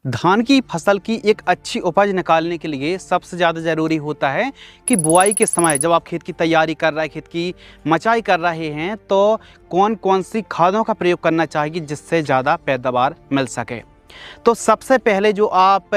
धान की फसल की एक अच्छी उपज निकालने के लिए सबसे ज़्यादा ज़रूरी होता है कि बुआई के समय जब आप खेत की तैयारी कर रहे हैं, खेत की मचाई कर रहे हैं, तो कौन कौन सी खादों का प्रयोग करना चाहिए जिससे ज़्यादा पैदावार मिल सके। तो सबसे पहले जो आप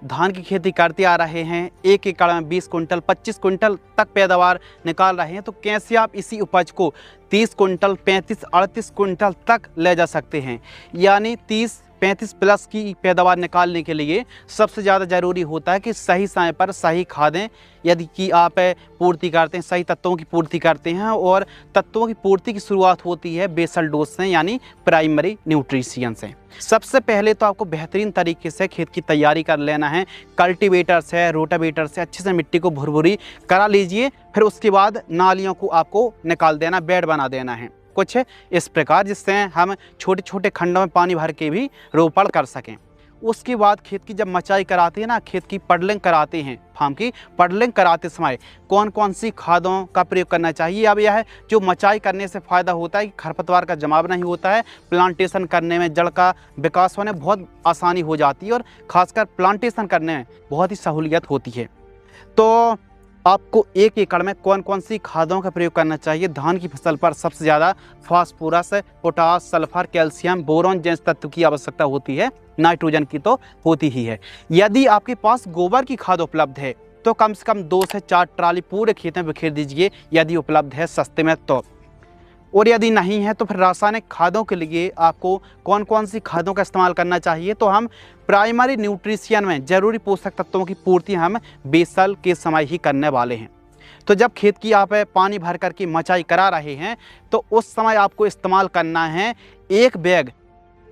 धान की खेती करते आ रहे हैं, एक एकड़ में 20 कुंटल 25 कुंटल तक पैदावार निकाल रहे हैं, तो कैसे आप इसी उपज को 30 कुंटल 35 38 कुंटल तक ले जा सकते हैं। यानी 30-35 प्लस की पैदावार निकालने के लिए सबसे ज़्यादा ज़रूरी होता है कि सही समय पर सही खादें यदि कि आप पूर्ति करते हैं, सही तत्वों की पूर्ति करते हैं। और तत्वों की पूर्ति की शुरुआत होती है बेसल डोज से, यानी प्राइमरी न्यूट्रिशन से। सबसे पहले तो आपको बेहतरीन तरीके से खेत की तैयारी कर लेना है। कल्टीवेटर से, रोटावेटर से अच्छे से मिट्टी को भुरभुरी करा लीजिए। फिर उसके बाद नालियों को आपको निकाल देना, बेड बना देना है कुछ इस प्रकार, जिससे हम छोटे छोटे खंडों में पानी भर के भी रोपण कर सकें। उसके बाद खेत की जब मचाई कराते हैं ना, खेत की पडलिंग कराते हैं, फार्म की पडलिंग कराते समय कौन कौन सी खादों का प्रयोग करना चाहिए। अब यह है जो मचाई करने से फ़ायदा होता है कि खरपतवार का जमाव नहीं होता है, प्लांटेशन करने में जड़ का विकास होने बहुत आसानी हो जाती है और ख़ासकर प्लांटेशन करने में बहुत ही सहूलियत होती है। तो आपको एक एकड़ में कौन कौन सी खादों का प्रयोग करना चाहिए। धान की फसल पर सबसे ज़्यादा phosphorus, potash, sulphur, calcium, boron जैसे तत्व की आवश्यकता होती है। नाइट्रोजन की तो होती ही है। यदि आपके पास गोबर की खाद उपलब्ध है तो कम से कम 2 से 4 ट्राली पूरे खेत में बिखेर दीजिए, यदि उपलब्ध है सस्ते में तो। और यदि नहीं है तो फिर रासायनिक खादों के लिए आपको कौन कौन सी खादों का इस्तेमाल करना चाहिए। तो हम प्राइमरी न्यूट्रिशन में ज़रूरी पोषक तत्वों की पूर्ति हम बेसल के समय ही करने वाले हैं। तो जब खेत की आप पानी भर करके मचाई करा रहे हैं तो उस समय आपको इस्तेमाल करना है 1 बैग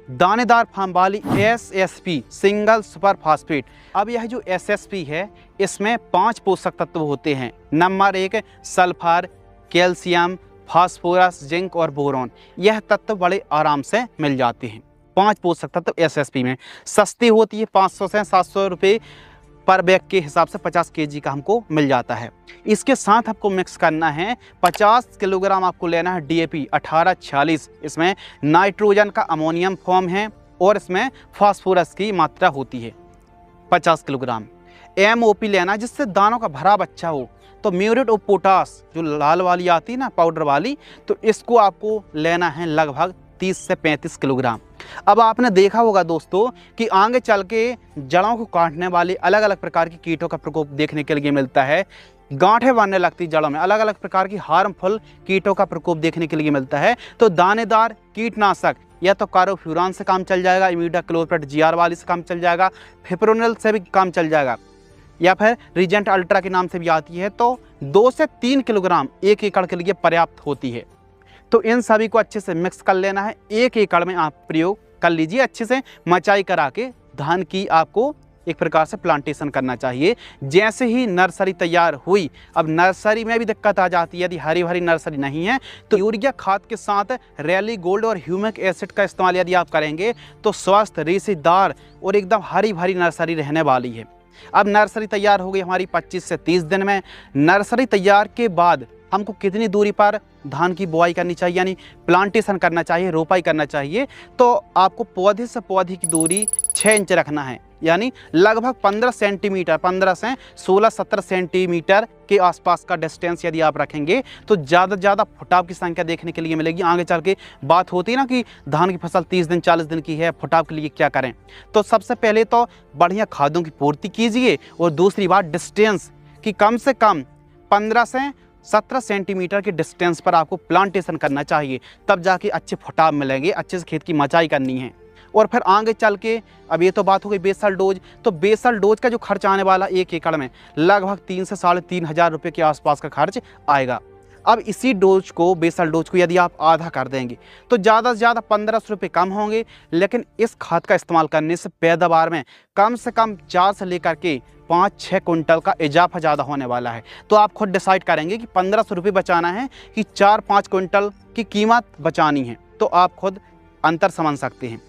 दानेदार फार्म वाली SSP सिंगल सुपर फास्फेट। अब यह जो SSP है इसमें 5 पोषक तत्व होते हैं। Number 1 sulphur, calcium, phosphorus, zinc और बोरॉन। यह तत्व बड़े आराम से मिल जाते हैं। 5 पोषक तत्व SSP में सस्ती होती है, 500 से 700 रुपये पर बैग के हिसाब से 50 kg का हमको मिल जाता है। इसके साथ आपको मिक्स करना है 50 किलोग्राम आपको लेना है DAP 1846। इसमें नाइट्रोजन का अमोनियम फॉर्म है और इसमें फास्फोरस की मात्रा होती है 50 किलोग्राम। MOP लेना जिससे दानों का भराव अच्छा हो। तो म्यूरेट ऑफ पोटास जो लाल वाली आती है ना, पाउडर वाली, तो इसको आपको लेना है लगभग 30 से 35 किलोग्राम। अब आपने देखा होगा दोस्तों कि आगे चल के जड़ों को काटने वाले अलग अलग प्रकार की कीटों का प्रकोप देखने के लिए मिलता है। गांठें बनने लगती जड़ों में, अलग अलग प्रकार की हार्मफुल कीटों का प्रकोप देखने के लिए मिलता है। तो दानेदार कीटनाशक या तो कार्बोफ्यूरान से काम चल जाएगा, इमिडाक्लोप्रिड GR वाली से काम चल जाएगा, फिप्रोनिल से भी काम चल जाएगा, या फिर रीजेंट अल्ट्रा के नाम से भी आती है। तो 2 से 3 किलोग्राम 1 एकड़ के लिए पर्याप्त होती है। तो इन सभी को अच्छे से मिक्स कर लेना है। 1 एकड़ में आप प्रयोग कर लीजिए। अच्छे से मचाई करा के धान की आपको एक प्रकार से प्लांटेशन करना चाहिए। जैसे ही नर्सरी तैयार हुई, अब नर्सरी में भी दिक्कत आ जाती है, यदि हरी भरी नर्सरी नहीं है तो यूरिया खाद के साथ रैली गोल्ड और ह्यूमिक एसिड का इस्तेमाल यदि आप करेंगे तो स्वस्थ, रेशेदार और एकदम हरी भरी नर्सरी रहने वाली है। अब नर्सरी तैयार हो गई हमारी 25 से 30 दिन में। नर्सरी तैयार के बाद हमको कितनी दूरी पर धान की बुआई करनी चाहिए, यानी प्लांटेशन करना चाहिए, रोपाई करना चाहिए। तो आपको पौधे से पौधे की दूरी 6 इंच रखना है, यानी लगभग 15 सेंटीमीटर, 15 से 16-17 सेंटीमीटर के आसपास का डिस्टेंस यदि आप रखेंगे तो ज़्यादा से ज़्यादा फुटाव की संख्या देखने के लिए मिलेगी। आगे चल के बात होती है ना कि धान की फसल 30 दिन 40 दिन की है, फुटाव के लिए क्या करें। तो सबसे पहले तो बढ़िया खादों की पूर्ति कीजिए और दूसरी बात डिस्टेंस की कम से कम 15 से 17 सेंटीमीटर के डिस्टेंस पर आपको प्लांटेशन करना चाहिए, तब जाके अच्छे फुटाव मिलेंगे। अच्छे से खेत की मचाई करनी है। और फिर आगे चल के अब ये तो बात हो गई बेसल डोज। तो बेसल डोज का जो खर्च आने वाला 1 एकड़ में लगभग 3 से 3.5 हज़ार रुपये के आसपास का खर्च आएगा। अब इसी डोज को, बेसल डोज को यदि आप आधा कर देंगे तो ज़्यादा से ज़्यादा 1500 रुपये कम होंगे। लेकिन इस खाद का इस्तेमाल करने से पैदावार में कम से कम 4 से लेकर के 5-6 कुंटल का इजाफा ज़्यादा होने वाला है। तो आप खुद डिसाइड करेंगे कि 1500 रुपये बचाना है कि 4-5 कुंटल की कीमत बचानी है, तो आप खुद अंतर समझ सकते हैं।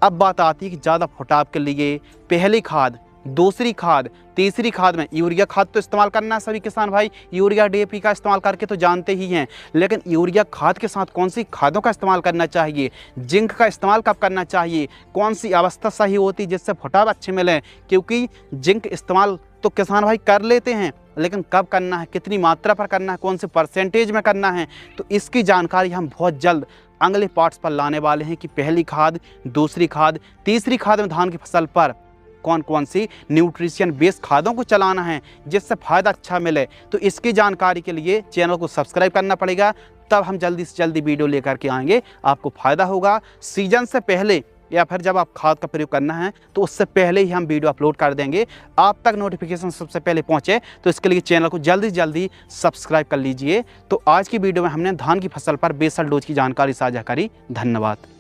अब बात आती है कि ज़्यादा फुटाव के लिए पहली खाद दूसरी खाद, तीसरी खाद में यूरिया खाद तो इस्तेमाल करना है सभी किसान भाई, यूरिया DAP का इस्तेमाल करके तो जानते ही हैं। लेकिन यूरिया खाद के साथ कौन सी खादों का इस्तेमाल करना चाहिए, जिंक का इस्तेमाल कब करना चाहिए, कौन सी अवस्था सही होती जिससे फुटाव अच्छे मिले, क्योंकि जिंक इस्तेमाल तो किसान भाई कर लेते हैं, लेकिन कब करना है, कितनी मात्रा पर करना है, कौन से परसेंटेज में करना है, तो इसकी जानकारी हम बहुत जल्द अगले पार्ट्स पर लाने वाले हैं कि पहली खाद, दूसरी खाद, तीसरी खाद में धान की फसल पर कौन कौन सी न्यूट्रिशन बेस्ड खादों को चलाना है जिससे फ़ायदा अच्छा मिले। तो इसकी जानकारी के लिए चैनल को सब्सक्राइब करना पड़ेगा, तब हम जल्दी से जल्दी वीडियो लेकर के आएंगे, आपको फ़ायदा होगा। सीजन से पहले या फिर जब आप खाद का प्रयोग करना है तो उससे पहले ही हम वीडियो अपलोड कर देंगे, आप तक नोटिफिकेशन सबसे पहले पहुंचे। तो इसके लिए चैनल को जल्दी से जल्दी सब्सक्राइब कर लीजिए। तो आज की वीडियो में हमने धान की फसल पर बेसल डोज की जानकारी साझा करी। धन्यवाद।